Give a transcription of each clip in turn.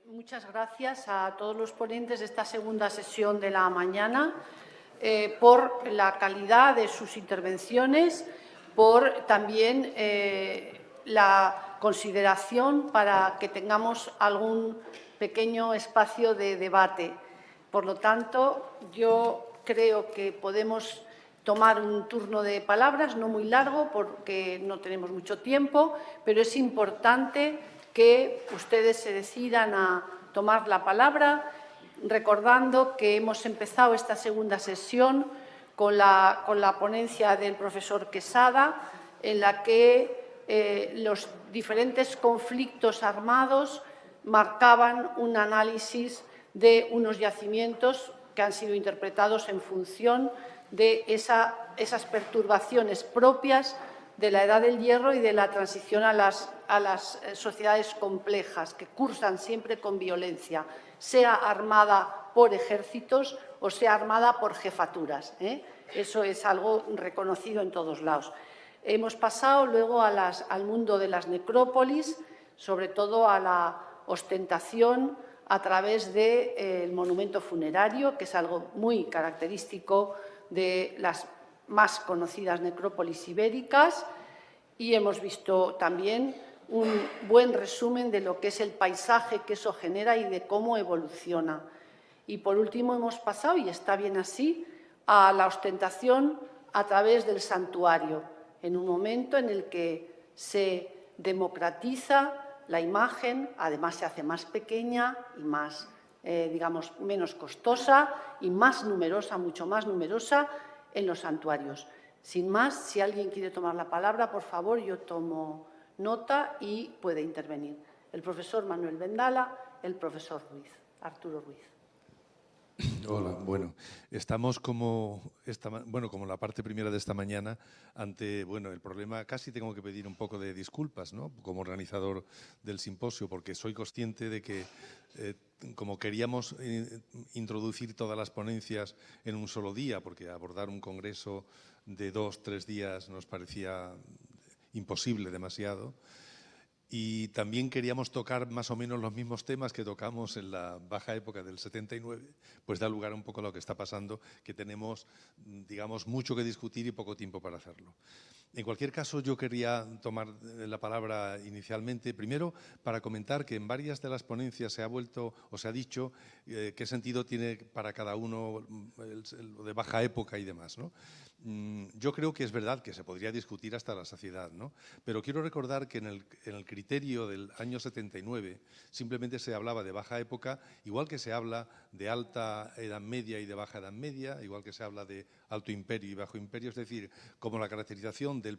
Muchas gracias a todos los ponentes de esta segunda sesión de la mañana por la calidad de sus intervenciones, por también la consideración para que tengamos algún pequeño espacio de debate. Por lo tanto, yo creo que podemos tomar un turno de palabras, no muy largo porque no tenemos mucho tiempo, pero es importante que ustedes se decidan a tomar la palabra, recordando que hemos empezado esta segunda sesión con la ponencia del profesor Quesada, en la que los diferentes conflictos armados marcaban un análisis de unos yacimientos que han sido interpretados en función de esas perturbaciones propias de la Edad del Hierro y de la transición a las sociedades complejas, que cursan siempre con violencia, sea armada por ejércitos o sea armada por jefaturas. Eso es algo reconocido en todos lados. Hemos pasado luego al mundo de las necrópolis, sobre todo a la ostentación a través del monumento funerario, que es algo muy característico de las más conocidas necrópolis ibéricas, y hemos visto también un buen resumen de lo que es el paisaje que eso genera y de cómo evoluciona. Y, por último, hemos pasado, y está bien así, a la ostentación a través del santuario, en un momento en el que se democratiza la imagen, además se hace más pequeña y más, digamos, menos costosa y más numerosa, mucho más numerosa en los santuarios. Sin más, si alguien quiere tomar la palabra, por favor, yo tomo nota y puede intervenir. El profesor Manuel Vendala, el profesor Ruiz, Arturo Ruiz. Hola, bueno, estamos como la parte primera de esta mañana ante, el problema, casi tengo que pedir un poco de disculpas, ¿no?, como organizador del simposio, porque soy consciente de que como queríamos introducir todas las ponencias en un solo día, porque abordar un congreso de 2-3 días nos parecía imposible, demasiado. Y también queríamos tocar más o menos los mismos temas que tocamos en la baja época del 79, pues da lugar un poco a lo que está pasando, que tenemos, digamos, mucho que discutir y poco tiempo para hacerlo. En cualquier caso, yo quería tomar la palabra inicialmente, primero, para comentar que en varias de las ponencias se ha vuelto o se ha dicho qué sentido tiene para cada uno lo de baja época y demás, ¿no? Yo creo que es verdad que se podría discutir hasta la saciedad, ¿no? Pero quiero recordar que en el criterio del año 79 simplemente se hablaba de baja época, igual que se habla de alta Edad Media y de baja Edad Media, igual que se habla de alto imperio y bajo imperio, es decir, como la caracterización de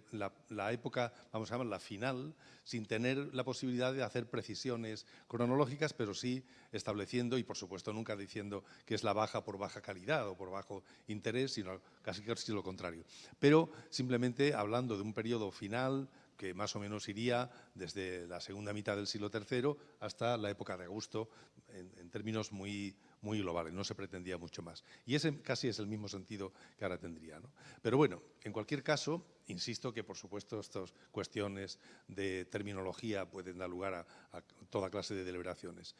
la época, vamos a llamarla final, sin tener la posibilidad de hacer precisiones cronológicas, pero sí estableciendo, y por supuesto nunca diciendo que es la baja por baja calidad o por bajo interés, sino casi lo contrario. Pero simplemente hablando de un periodo final que más o menos iría desde la segunda mitad del siglo III hasta la época de Augusto, en términos muy globales, no se pretendía mucho más. Y ese casi es el mismo sentido que ahora tendría, ¿no? Pero bueno, en cualquier caso, insisto que por supuesto estas cuestiones de terminología pueden dar lugar a toda clase de deliberaciones.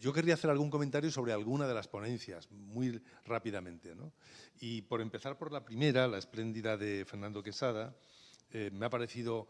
Yo querría hacer algún comentario sobre alguna de las ponencias, muy rápidamente, ¿no? Y por empezar por la primera, la espléndida de Fernando Quesada, me ha parecido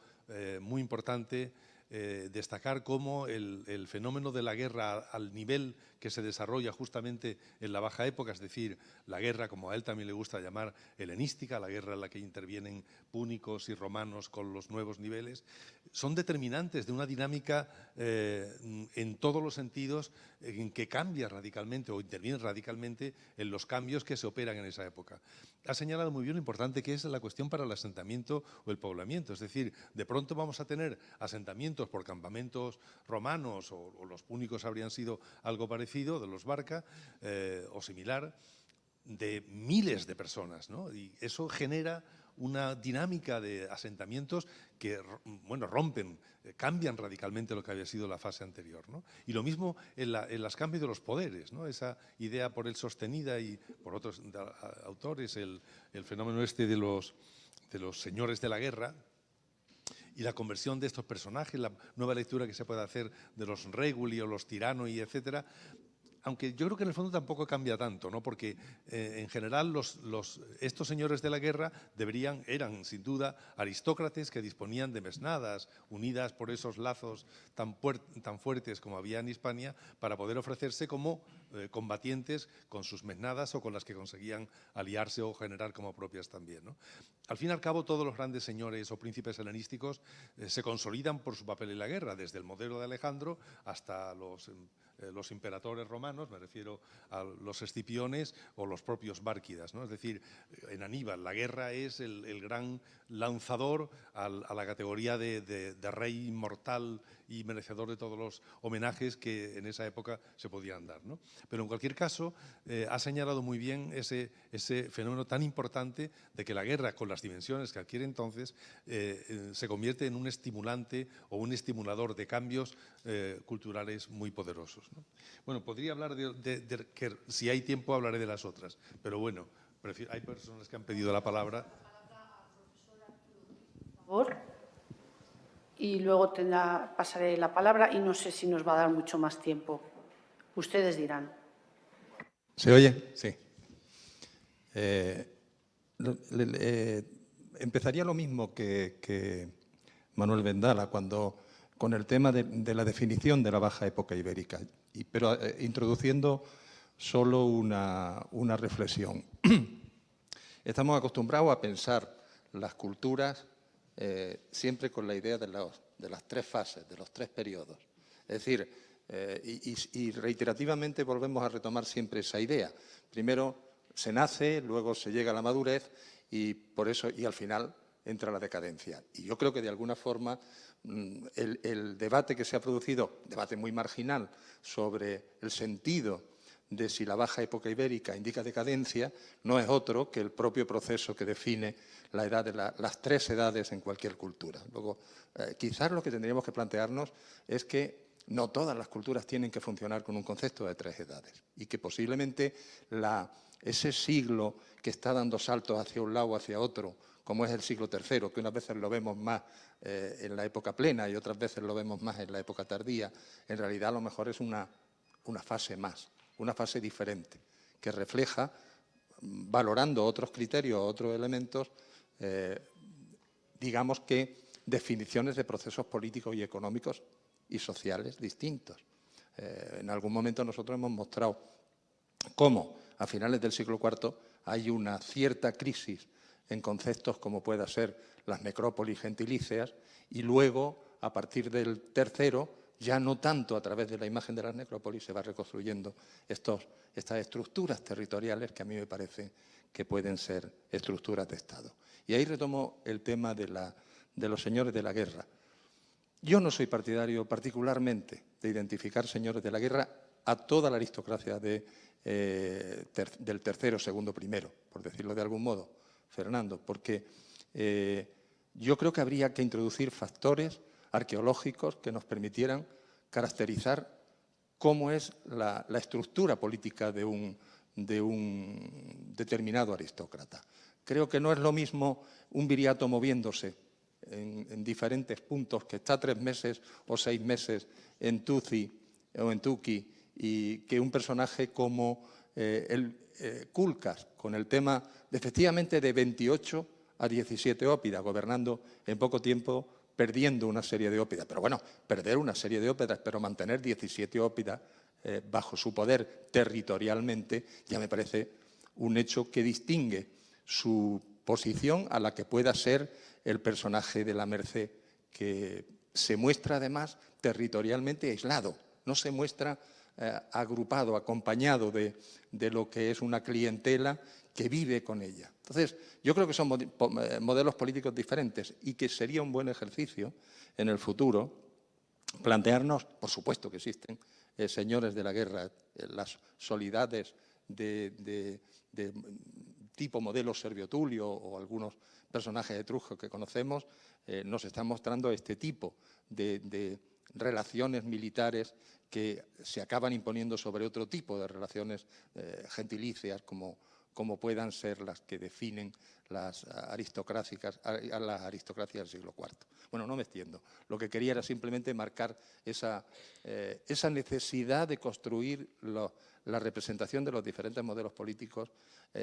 muy importante destacar cómo el fenómeno de la guerra al nivel que se desarrolla justamente en la baja época, es decir, la guerra, como a él también le gusta llamar, helenística, la guerra en la que intervienen púnicos y romanos con los nuevos niveles, son determinantes de una dinámica en todos los sentidos en que cambia radicalmente o interviene radicalmente en los cambios que se operan en esa época. Ha señalado muy bien lo importante que es la cuestión para el asentamiento o el poblamiento, es decir, de pronto vamos a tener asentamientos por campamentos romanos o los púnicos habrían sido algo parecido, de los Barca o similar, de miles de personas, ¿no? Y eso genera una dinámica de asentamientos que, rompen, cambian radicalmente lo que había sido la fase anterior, ¿no? Y lo mismo en los cambios de los poderes, ¿no? Esa idea por él sostenida y por otros autores, el fenómeno este de los señores de la guerra, y la conversión de estos personajes, la nueva lectura que se puede hacer de los Reguli o los Tirano y etcétera. Aunque yo creo que en el fondo tampoco cambia tanto, ¿no? Porque en general estos señores de la guerra eran sin duda aristócratas que disponían de mesnadas, unidas por esos lazos tan fuertes como había en Hispania, para poder ofrecerse como combatientes con sus mesnadas o con las que conseguían aliarse o generar como propias también, ¿no? Al fin y al cabo, todos los grandes señores o príncipes helenísticos se consolidan por su papel en la guerra, desde el modelo de Alejandro hasta los imperadores romanos, me refiero a los Escipiones o los propios Bárquidas, ¿no? Es decir, en Aníbal la guerra es el gran lanzador a la categoría de rey inmortal y merecedor de todos los homenajes que en esa época se podían dar, ¿no? Pero en cualquier caso, ha señalado muy bien ese fenómeno tan importante de que la guerra, con las dimensiones que adquiere entonces, se convierte en un estimulante o un estimulador de cambios culturales muy poderosos, ¿no? Bueno, podría hablar que si hay tiempo hablaré de las otras, pero bueno, hay personas que han pedido la palabra. Por favor. Y luego pasaré la palabra y no sé si nos va a dar mucho más tiempo. Ustedes dirán. ¿Se oye? Sí. Empezaría lo mismo que Manuel Vendala con el tema de la definición de la baja época ibérica, pero introduciendo solo una reflexión. Estamos acostumbrados a pensar las culturas siempre con la idea de las tres fases, de los tres periodos. Es decir, y reiterativamente volvemos a retomar siempre esa idea. Primero se nace, luego se llega a la madurez y al final entra la decadencia. Y yo creo que de alguna forma el debate que se ha producido, debate muy marginal, sobre el sentido de si la baja época ibérica indica decadencia, no es otro que el propio proceso que define la edad de las tres edades en cualquier cultura. Luego, quizás lo que tendríamos que plantearnos es que no todas las culturas tienen que funcionar con un concepto de tres edades y que posiblemente ese siglo que está dando saltos hacia un lado o hacia otro, como es el siglo III, que unas veces lo vemos más en la época plena y otras veces lo vemos más en la época tardía, en realidad a lo mejor es una fase más, una fase diferente, que refleja, valorando otros criterios, otros elementos, digamos que definiciones de procesos políticos y económicos y sociales distintos. En algún momento nosotros hemos mostrado cómo a finales del siglo IV hay una cierta crisis en conceptos como pueda ser las necrópolis gentilíceas y luego, a partir del III, ya no tanto a través de la imagen de las necrópolis, se va reconstruyendo estas estructuras territoriales que a mí me parece que pueden ser estructuras de Estado. Y ahí retomo el tema de los señores de la guerra. Yo no soy partidario particularmente de identificar señores de la guerra a toda la aristocracia del tercero, segundo, primero, por decirlo de algún modo, Fernando, porque yo creo que habría que introducir factores arqueológicos que nos permitieran caracterizar cómo es la estructura política de un determinado aristócrata. Creo que no es lo mismo un viriato moviéndose en diferentes puntos, que está 3 meses o 6 meses en Tuci o en Tuki, y que un personaje como Kulkas, con el tema efectivamente de 28 a 17 ópidas, gobernando en poco tiempo, perdiendo una serie de ópidas. Pero bueno, perder una serie de ópidas, pero mantener 17 ópidas bajo su poder territorialmente, ya me parece un hecho que distingue su posición a la que pueda ser el personaje de la Merced, que se muestra además territorialmente aislado, no se muestra agrupado, acompañado de lo que es una clientela que vive con ella. Entonces, yo creo que son modelos políticos diferentes y que sería un buen ejercicio en el futuro plantearnos, por supuesto que existen señores de la guerra, las solidades de tipo modelo Servio Tulio o algunos personajes de Etrusco que conocemos, nos están mostrando este tipo de relaciones militares que se acaban imponiendo sobre otro tipo de relaciones gentilicias como como puedan ser las que definen las aristocracias del siglo IV. Bueno, no me extiendo. Lo que quería era simplemente marcar esa necesidad de construir la representación de los diferentes modelos políticos,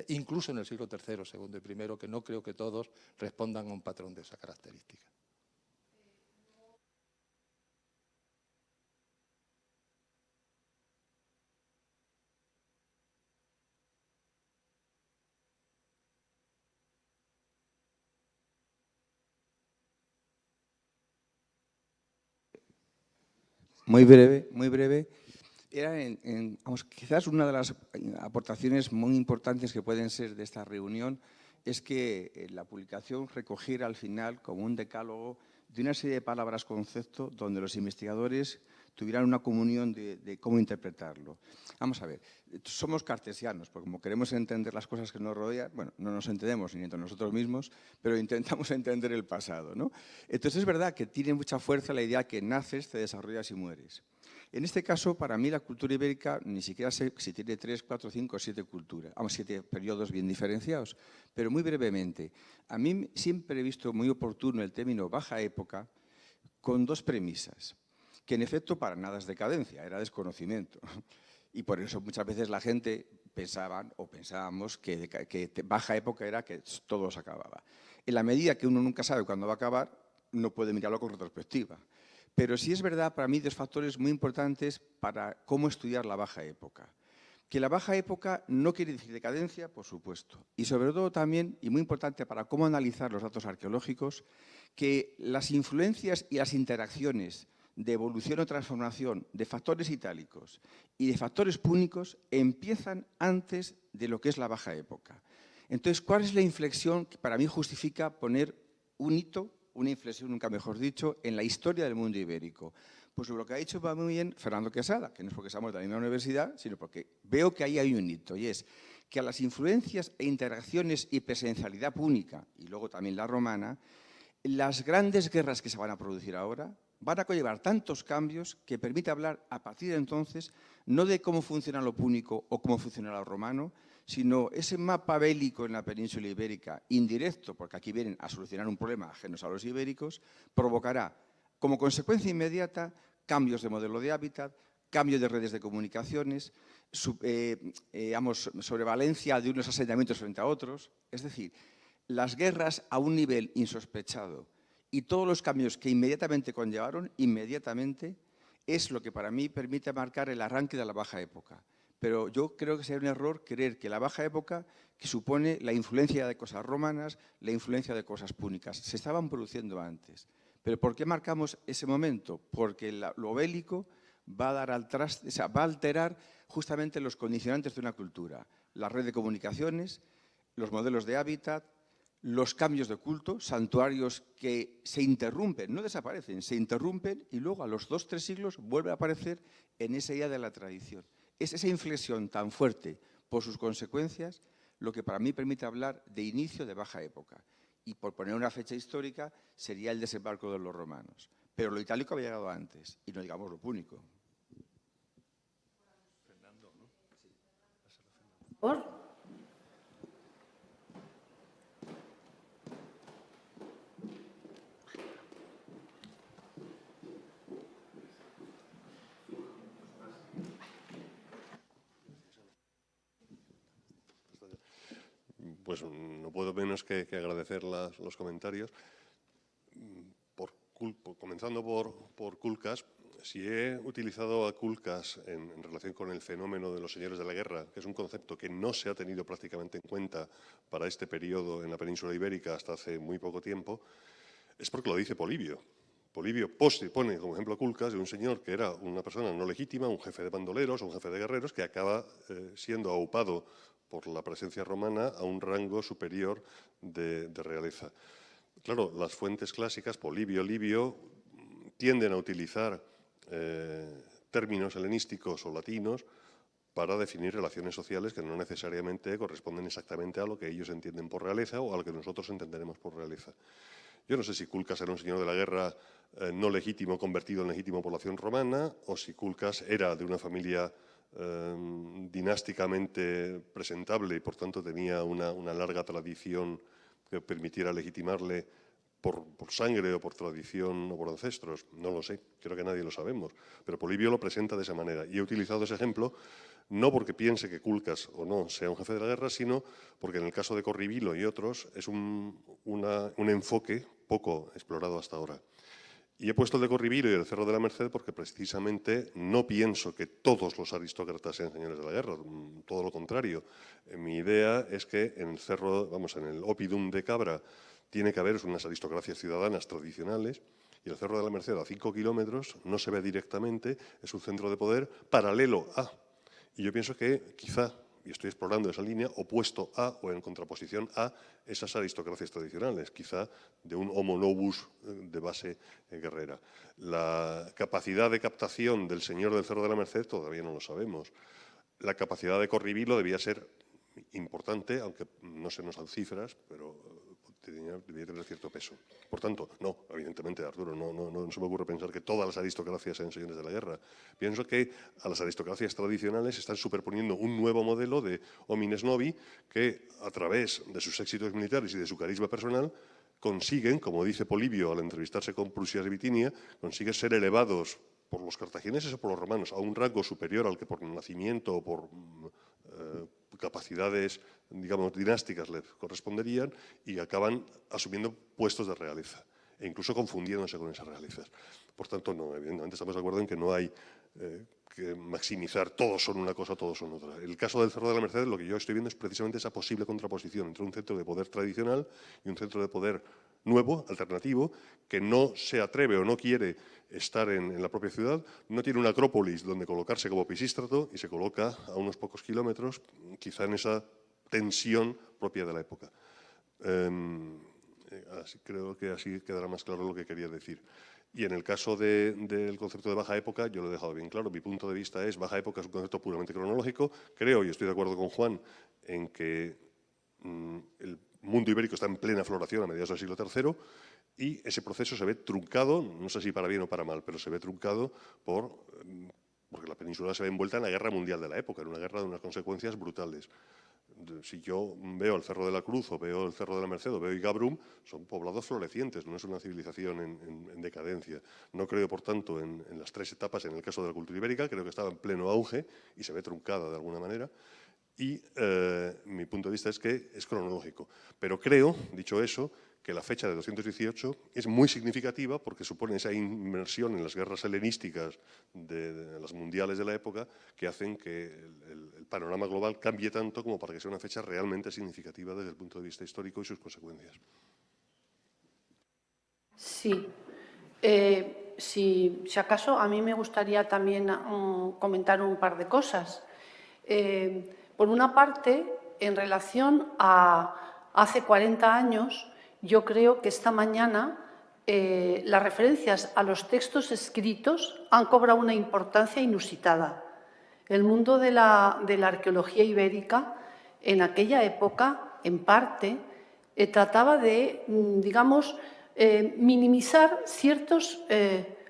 incluso en el siglo III, II y I, que no creo que todos respondan a un patrón de esa característica. Muy breve, muy breve. Era vamos, quizás una de las aportaciones muy importantes que pueden ser de esta reunión es que la publicación recogiera al final como un decálogo de una serie de palabras concepto donde los investigadores tuvieran una comunión de cómo interpretarlo. Vamos a ver, somos cartesianos, porque como queremos entender las cosas que nos rodean, bueno, no nos entendemos ni entre nosotros mismos, pero intentamos entender el pasado, ¿no? Entonces es verdad que tiene mucha fuerza la idea que naces, te desarrollas y mueres. En este caso, para mí, la cultura ibérica ni siquiera sé si tiene 3, 4, 5 o 7 culturas, 7 periodos bien diferenciados, pero muy brevemente. A mí siempre he visto muy oportuno el término baja época con dos premisas, que en efecto para nada es decadencia, era desconocimiento. Y por eso muchas veces la gente pensábamos que baja época era que todo se acababa. En la medida que uno nunca sabe cuándo va a acabar, no puede mirarlo con retrospectiva. Pero sí es verdad para mí 2 factores muy importantes para cómo estudiar la baja época. Que la baja época no quiere decir decadencia, por supuesto. Y sobre todo también, y muy importante para cómo analizar los datos arqueológicos, que las influencias y las interacciones de evolución o transformación de factores itálicos y de factores púnicos empiezan antes de lo que es la baja época. Entonces, ¿cuál es la inflexión que para mí justifica poner un hito, una inflexión, nunca mejor dicho, en la historia del mundo ibérico? Pues lo que ha dicho va muy bien Fernando Quesada, que no es porque estamos de la misma universidad, sino porque veo que ahí hay un hito, y es que a las influencias e interacciones y presencialidad púnica, y luego también la romana, las grandes guerras que se van a producir ahora van a conllevar tantos cambios que permite hablar a partir de entonces no de cómo funciona lo púnico o cómo funciona lo romano, sino ese mapa bélico en la península ibérica, indirecto, porque aquí vienen a solucionar un problema ajenos a los ibéricos, provocará como consecuencia inmediata cambios de modelo de hábitat, cambio de redes de comunicaciones, sobrevalencia de unos asentamientos frente a otros, es decir, las guerras a un nivel insospechado y todos los cambios que inmediatamente conllevaron, es lo que para mí permite marcar el arranque de la baja época. Pero yo creo que sería un error creer que la baja época que supone la influencia de cosas romanas, la influencia de cosas púnicas. Se estaban produciendo antes. ¿Pero por qué marcamos ese momento? Porque lo bélico va a dar va a alterar justamente los condicionantes de una cultura. La red de comunicaciones, los modelos de hábitat, los cambios de culto, santuarios que se interrumpen, no desaparecen, se interrumpen y luego a los 2 o 3 siglos vuelve a aparecer en esa idea de la tradición. Es esa inflexión tan fuerte por sus consecuencias lo que para mí permite hablar de inicio de baja época. Y por poner una fecha histórica sería el desembarco de los romanos. Pero lo itálico había llegado antes, y no digamos lo púnico. Fernando, ¿no? ¿Por? Pues no puedo menos que agradecer los comentarios. Comenzando por Kulkas, si he utilizado a Kulkas en relación con el fenómeno de los señores de la guerra, que es un concepto que no se ha tenido prácticamente en cuenta para este periodo en la península ibérica hasta hace muy poco tiempo, es porque lo dice Polibio. Polibio pone como ejemplo a Kulkas de un señor que era una persona no legítima, un jefe de bandoleros, un jefe de guerreros, que acaba siendo aupado por la presencia romana a un rango superior de realeza. Claro, las fuentes clásicas, Polibio, Livio, tienden a utilizar términos helenísticos o latinos para definir relaciones sociales que no necesariamente corresponden exactamente a lo que ellos entienden por realeza o a lo que nosotros entenderemos por realeza. Yo no sé si Kulkas era un señor de la guerra no legítimo convertido en legítimo por la acción romana o si Kulkas era de una familia dinásticamente presentable y por tanto tenía una larga tradición que permitiera legitimarle por sangre o por tradición o por ancestros. No lo sé, creo que nadie lo sabemos, pero Polibio lo presenta de esa manera. Y he utilizado ese ejemplo no porque piense que Culcas o no sea un jefe de la guerra, sino porque en el caso de Corribilo y otros es un enfoque poco explorado hasta ahora. Y he puesto el de Corribilo y el Cerro de la Merced porque precisamente no pienso que todos los aristócratas sean señores de la guerra, todo lo contrario. Mi idea es que en el cerro, vamos, en el Oppidum de Cabra tiene que haber unas aristocracias ciudadanas tradicionales y el Cerro de la Merced a 5 kilómetros no se ve directamente, es un centro de poder paralelo a. Y yo pienso que quizá, y estoy explorando esa línea, opuesto a o en contraposición a esas aristocracias tradicionales, quizá de un homo novus de base guerrera. La capacidad de captación del señor del Cerro de la Merced todavía no lo sabemos. La capacidad de Corribilo debía ser importante, aunque no se nos dan cifras, pero debía tener cierto peso. Por tanto, no, evidentemente, Arturo, no se me ocurre pensar que todas las aristocracias sean señores de la guerra. Pienso que a las aristocracias tradicionales están superponiendo un nuevo modelo de homines novi que, a través de sus éxitos militares y de su carisma personal, consiguen, como dice Polibio al entrevistarse con Prusias y Bitinia, consiguen ser elevados por los cartagineses o por los romanos a un rango superior al que por nacimiento o por capacidades, digamos, dinásticas les corresponderían y acaban asumiendo puestos de realeza e incluso confundiéndose con esas realezas. Por tanto, no, evidentemente estamos de acuerdo en que no hay que maximizar, todos son una cosa, todos son otra. En el caso del Cerro de la Merced, lo que yo estoy viendo es precisamente esa posible contraposición entre un centro de poder tradicional y un centro de poder nuevo, alternativo, que no se atreve o no quiere estar en la propia ciudad, no tiene una acrópolis donde colocarse como Pisístrato y se coloca a unos pocos kilómetros, quizá en esa tensión propia de la época. Creo que así quedará más claro lo que quería decir. Y en el caso del concepto de baja época, yo lo he dejado bien claro. Mi punto de vista es, baja época es un concepto puramente cronológico. Creo, y estoy de acuerdo con Juan, en que el mundo ibérico está en plena floración a mediados del siglo III y ese proceso se ve truncado, no sé si para bien o para mal, pero se ve truncado porque la península se ve envuelta en la guerra mundial de la época, en una guerra de unas consecuencias brutales. Si yo veo el Cerro de la Cruz o veo el Cerro de la Merced o veo Igabrum, son poblados florecientes, no es una civilización en decadencia. No creo, por tanto, en las tres etapas, en el caso de la cultura ibérica, creo que estaba en pleno auge y se ve truncada de alguna manera. Y mi punto de vista es que es cronológico. Pero creo, dicho eso, que la fecha de 218 es muy significativa porque supone esa inmersión en las guerras helenísticas de las mundiales de la época que hacen que el panorama global cambie tanto como para que sea una fecha realmente significativa desde el punto de vista histórico y sus consecuencias. Sí. Si acaso, a mí me gustaría también comentar un par de cosas. Por una parte, en relación a hace 40 años, yo creo que esta mañana las referencias a los textos escritos han cobrado una importancia inusitada. El mundo de la arqueología ibérica, en aquella época, en parte, trataba de, digamos, minimizar ciertas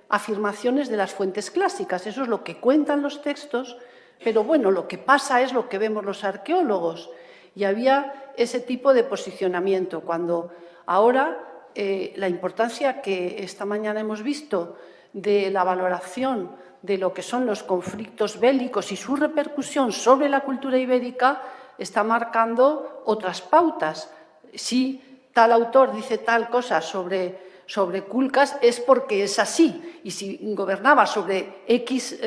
afirmaciones de las fuentes clásicas. Eso es lo que cuentan los textos, pero bueno, lo que pasa es lo que vemos los arqueólogos. Y había ese tipo de posicionamiento. Cuando ahora la importancia que esta mañana hemos visto de la valoración de lo que son los conflictos bélicos y su repercusión sobre la cultura ibérica está marcando otras pautas. Si tal autor dice tal cosa sobre Culcas es porque es así, y si gobernaba sobre X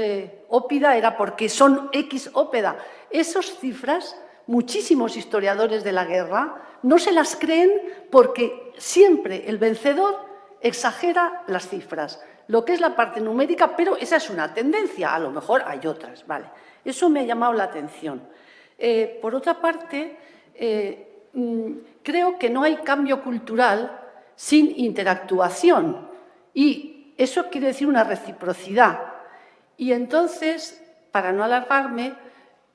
ópida era porque son X ópeda. Esas cifras, muchísimos historiadores de la guerra no se las creen porque siempre el vencedor exagera las cifras, lo que es la parte numérica, pero esa es una tendencia, a lo mejor hay otras, ¿vale? Eso me ha llamado la atención. Por otra parte, creo que no hay cambio cultural sin interactuación y eso quiere decir una reciprocidad. Y entonces, para no alargarme,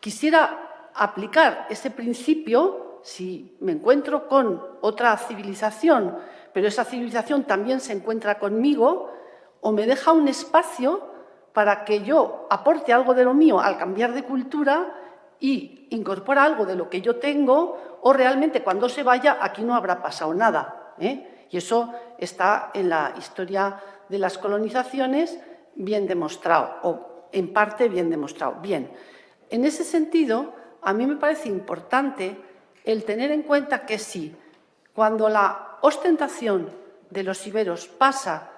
quisiera aplicar ese principio si me encuentro con otra civilización, pero esa civilización también se encuentra conmigo, o me deja un espacio para que yo aporte algo de lo mío al cambiar de cultura y incorpora algo de lo que yo tengo, o realmente cuando se vaya aquí no habrá pasado nada, ¿eh? Y eso está en la historia de las colonizaciones bien demostrado, o en parte bien demostrado. Bien, en ese sentido, a mí me parece importante el tener en cuenta que sí, cuando la ostentación de los iberos pasa,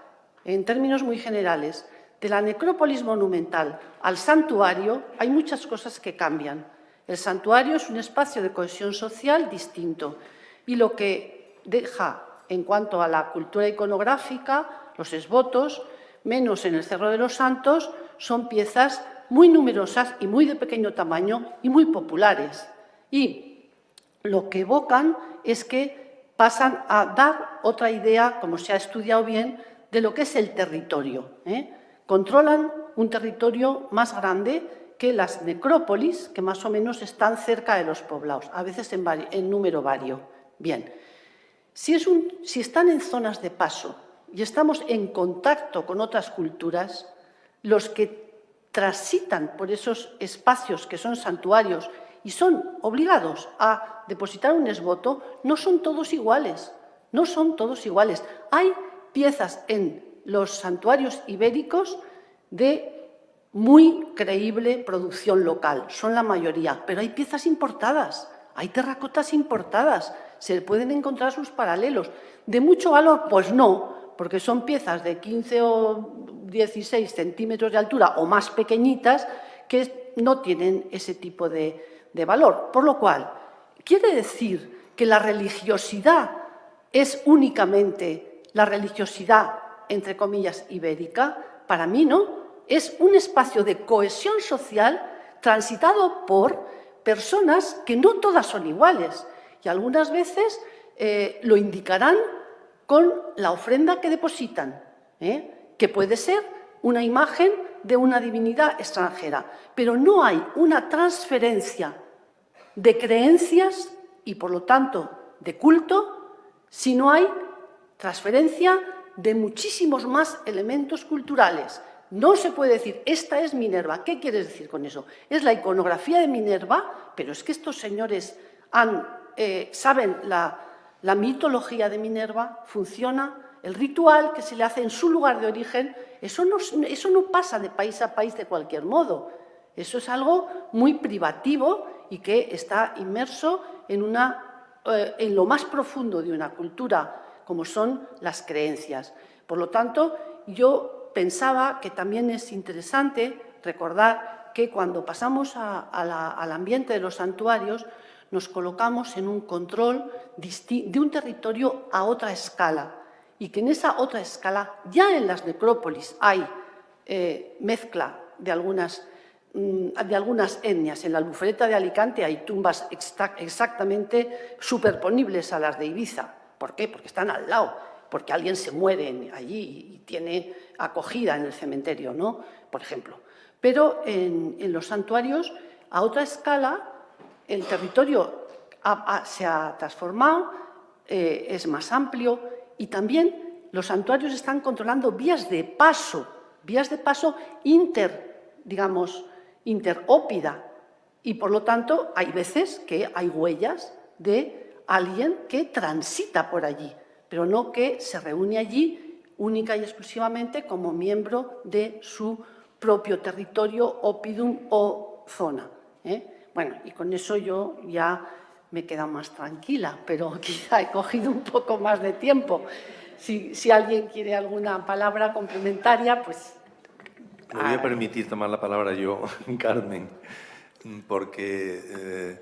en términos muy generales, de la necrópolis monumental al santuario, hay muchas cosas que cambian. El santuario es un espacio de cohesión social distinto y lo que deja en cuanto a la cultura iconográfica, los esvotos, menos en el Cerro de los Santos, son piezas muy numerosas y muy de pequeño tamaño y muy populares. Y lo que evocan es que pasan a dar otra idea, como se ha estudiado bien, de lo que es el territorio, ¿eh? Controlan un territorio más grande que las necrópolis, que más o menos están cerca de los poblados, a veces en número vario. Bien, si están en zonas de paso y estamos en contacto con otras culturas, los que transitan por esos espacios que son santuarios y son obligados a depositar un esvoto, no son todos iguales, no son todos iguales. Hay piezas en los santuarios ibéricos de muy creíble producción local, son la mayoría, pero hay piezas importadas, hay terracotas importadas, se pueden encontrar sus paralelos. ¿De mucho valor? Pues no, porque son piezas de 15 o 16 centímetros de altura o más pequeñitas que no tienen ese tipo de valor. Por lo cual, ¿quiere decir que la religiosidad es únicamente la religiosidad, entre comillas, ibérica? Para mí no. Es un espacio de cohesión social transitado por personas que no todas son iguales y algunas veces lo indicarán con la ofrenda que depositan, que puede ser una imagen de una divinidad extranjera, pero no hay una transferencia de creencias y, por lo tanto, de culto, si no hay transferencia de muchísimos más elementos culturales. No se puede decir, esta es Minerva. ¿Qué quieres decir con eso? Es la iconografía de Minerva, pero es que estos señores saben la mitología de Minerva, funciona, el ritual que se le hace en su lugar de origen, eso no pasa de país a país de cualquier modo. Eso es algo muy privativo y que está inmerso en lo más profundo de una cultura, como son las creencias. Por lo tanto, yo pensaba que también es interesante recordar que cuando pasamos al ambiente de los santuarios nos colocamos en un control de un territorio a otra escala y que en esa otra escala ya en las necrópolis hay mezcla de algunas etnias. En la Albufereta de Alicante hay tumbas exactamente superponibles a las de Ibiza. ¿Por qué? Porque están al lado, porque alguien se muere allí y tiene acogida en el cementerio, ¿no? Por ejemplo. Pero en los santuarios, a otra escala, el territorio se ha transformado, es más amplio y también los santuarios están controlando vías de paso interópida. Y, por lo tanto, hay veces que hay huellas de alguien que transita por allí, pero no que se reúne allí única y exclusivamente como miembro de su propio territorio, oppidum o zona. Bueno, y con eso yo ya me he quedado más tranquila, pero quizá he cogido un poco más de tiempo. Si alguien quiere alguna palabra complementaria, pues... Me voy a permitir tomar la palabra yo, Carmen, porque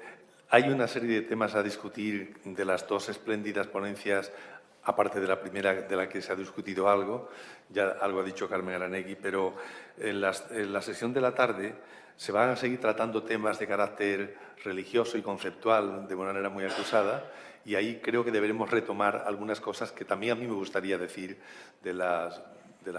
hay una serie de temas a discutir de las dos espléndidas ponencias, aparte de la primera de la que se ha discutido algo, ya algo ha dicho Carmen Aranegui, pero en la sesión de la tarde se van a seguir tratando temas de carácter religioso y conceptual de una manera muy acusada y ahí creo que deberemos retomar algunas cosas que también a mí me gustaría decir de las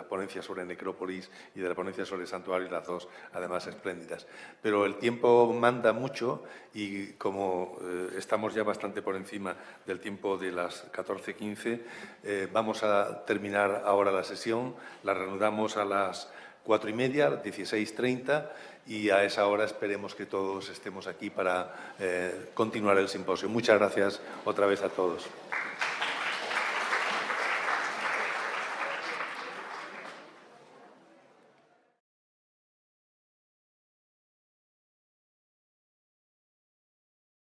ponencias sobre necrópolis y de la ponencia sobre santuarios, las dos, además, espléndidas. Pero el tiempo manda mucho y como estamos ya bastante por encima del tiempo de las 14:15, vamos a terminar ahora la sesión, la reanudamos a las 4:30, 16:30, y a esa hora esperemos que todos estemos aquí para continuar el simposio. Muchas gracias otra vez a todos.